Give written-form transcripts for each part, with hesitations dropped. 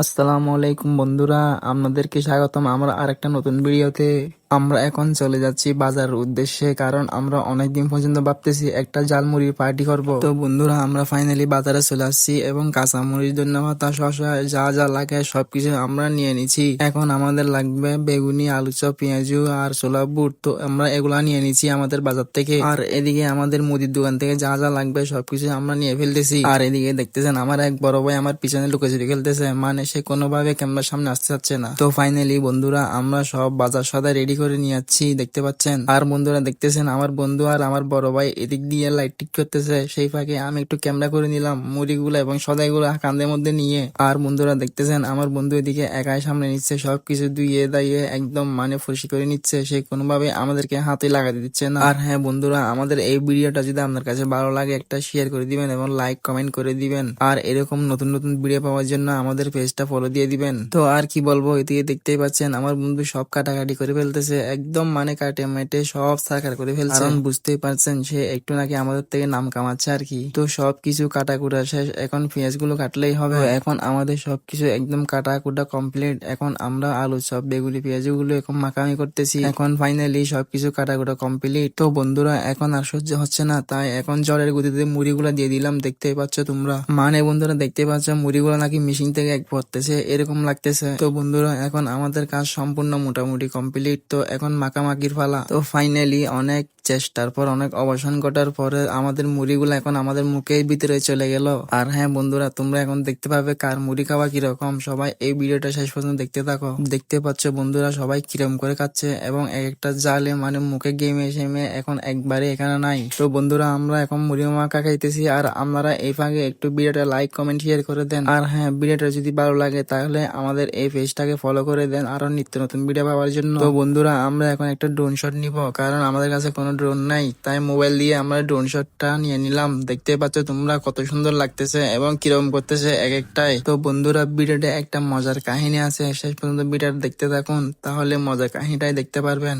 আসসালামু আলাইকুম বন্ধুরা, আপনাদেরকে স্বাগতম আমরা আরেকটা নতুন ভিডিওতে। আমরা এখন চলে যাচ্ছি বাজারের উদ্দেশ্যে, কারণ আমরা অনেকদিন পর্যন্ত ভাবতেছি একটা জালমুড়ির পার্টি করব। তো বন্ধুরা, আমরা ফাইনালি বাজারে চলে আসছি এবং কাঁচামরিচ, ধন্যবাদ, শসা যা যা লাগে সবকিছু আমরা নিয়ে নিছি। এখন আমাদের লাগবে বেগুনি, আলু চপ, পেঁয়াজু আর ছোলা বুট। তো আমরা এগুলা নিয়ে নিছি আমাদের বাজার থেকে। আর এদিকে আমাদের মুদির দোকান থেকে যা যা লাগবে সবকিছু আমরা নিয়ে ফেলতেছি। আর এদিকে দেখতেছেন আমার এক বড় ভাই আমার পিছনে লুকোচুরি খেলতেছে, মানে সে কোনোভাবে ক্যামেরার সামনে আসতে চাচ্ছে না। তো ফাইনালি বন্ধুরা, আমরা সব বাজার সদাই রেডি করে নিয়ে যাচ্ছি, দেখতে পাচ্ছেন। আর বন্ধুরা দেখতেছেন আমার বন্ধু আর আমার বড় ভাই এদিক দিয়ে লাইট ঠিক করতেছে, সেই ফাঁকে আমি একটু ক্যামেরা করে নিলাম মুড়িগুলো এবং সদাইগুলো কাঁধের মধ্যে নিয়ে। আর বন্ধুরা দেখতেছেন আমার বন্ধু এদিকে একাই সামনে নিচ্ছে, সবকিছু ধুইয়ে দাইয়ে একদম মানে ফসি করে নিচ্ছে, সে কোনোভাবে আমাদেরকে হাতে লাগাতে দিচ্ছে না। আর হ্যাঁ বন্ধুরা, আমাদের এই ভিডিওটা যদি আপনার কাছে ভালো লাগে একটা শেয়ার করে দিবেন এবং লাইক কমেন্ট করে দিবেন। আর এরকম নতুন নতুন ভিডিও পাওয়ার জন্য আমাদের পেজটা ফলো দিয়ে দিবেন। তো আর কি বলবো, এদিকে দেখতেই পাচ্ছেন আমার বন্ধু সব কাটাকাটি করে ফেলতেছে, একদম মানে কাটে মেটে সব সাকার করে ফেলছে, কারণ বুঝতেই পারছেন সে একটু নাকি আমাদের থেকে নাম কামাচ্ছে আর কি। তো সবকিছু কাটাকুটা শেষ, এখন পেঁয়াজ গুলো কাটলেই হবে। এখন আমাদের সবকিছু একদম কাটাকুটা কমপ্লিট। এখন আমরা আলু চপ, বেগুনি, পেঁয়াজ গুলো এখন মাখামি করতেছি। এখন ফাইনালি সবকিছু কাটাকুটা কমপ্লিট। তো বন্ধুরা, এখন আর সহ্য হচ্ছে না, তাই এখন জলের গতিতে মুড়িগুলা দিয়ে দিলাম, দেখতেই পাচ্ছ তোমরা। মানে বন্ধুরা দেখতে পাচ্ছ মুড়িগুলা নাকি মেশিন থেকে এক পড়তেছে এরকম লাগতেছে। তো বন্ধুরা, এখন আমাদের কাজ সম্পূর্ণ মোটামুটি কমপ্লিট। তো এখন মাখামাখির পালা। তো ফাইনালি অনেক চেষ্টার পর, অনেক অবসান ঘটার পরে আমাদের মুড়িগুলো এখন আমাদের মুখের ভিতরে চলে গেল। আর হ্যাঁ বন্ধুরা, তোমরা এখন দেখতে পাবে কার মুড়ি খাওয়া কিরকম। সবাই এই ভিডিওটা শেষ পর্যন্ত দেখতে থাকো। দেখতে পাচ্ছ বন্ধুরা সবাই কিরম করে খাচ্ছে এবং এক একটা জালে মানে মুখে গেমে সেমে এখন একবারে এখানে নাই। তো বন্ধুরা, আমরা এখন মুড়ি মাখা খাইতেছি, আর আপনারা এই ফাঁকে একটু ভিডিওটা লাইক কমেন্ট শেয়ার করে দেন। আর হ্যাঁ, ভিডিওটা যদি ভালো লাগে তাহলে আমাদের এই পেজটাকে ফলো করে দেন আরো নিত্য নতুন ভিডিও পাওয়ার জন্য। তো বন্ধুরা, আমরা এখন একটা ড্রোন শট নিব, কারণ আমাদের কাছে কোনো ড্রোন নাই, তাই মোবাইল দিয়ে আমরা ড্রোন শটটা নিয়ে নিলাম। দেখতে পাচ্ছ তোমরা কত সুন্দর লাগতেছে এবং কিরকম করতেছে এক একটাই। তো বন্ধুরা, ভিডিওটা একটা মজার কাহিনী আছে, শেষ পর্যন্ত ভিডিওটা দেখতে থাকুন, তাহলে মজার কাহিনীটাই দেখতে পারবেন।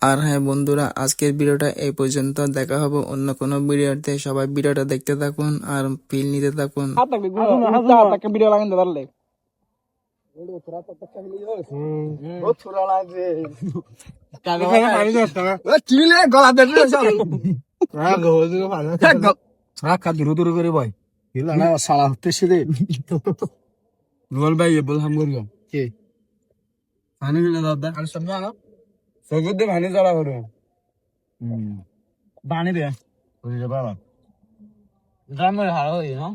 আর হ্যাঁ বন্ধুরা, আজকের ভিডিওটা এই পর্যন্ত, দেখা হবে অন্য কোনো ভিডিওতে। সবাই ভিডিওটা দেখতে থাকুন আর ফিল নিতে থাকুন। ভিডিও লাগান পারলে দূর করে ভাই সালা হতেছে রে রোল ভাই বললাম করিও কে পানি দিলে দাদা আর সামনে আনো সগদ দে পানি জ্বালা করো পানি দে ওই যে বাবা জামার হাড় হই না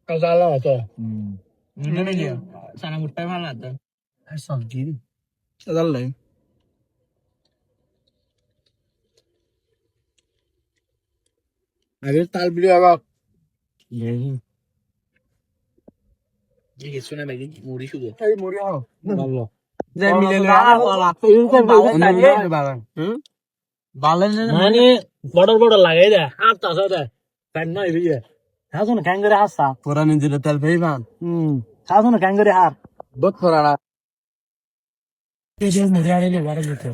কাজালা তো নিনে নিয়ে সানা মুট্টাই ভালো লাগতো আর সবজি দাল্লাই আরে তাল বিড়ি আবার ये सुना मैं मुड़ी शुद्ध এই মুড়ি আও ভালো যে মিলে মানে বড় বড় লাগাই দে হাত আছে দে কান না ইয়ে হাসুন কাঙ্গরে হাসা পুরা নিজিলে তেল পেইবান হাসুন কাঙ্গরে হার বহুত ফরাড়া এই যে মুড়ি আরে বড় দিতে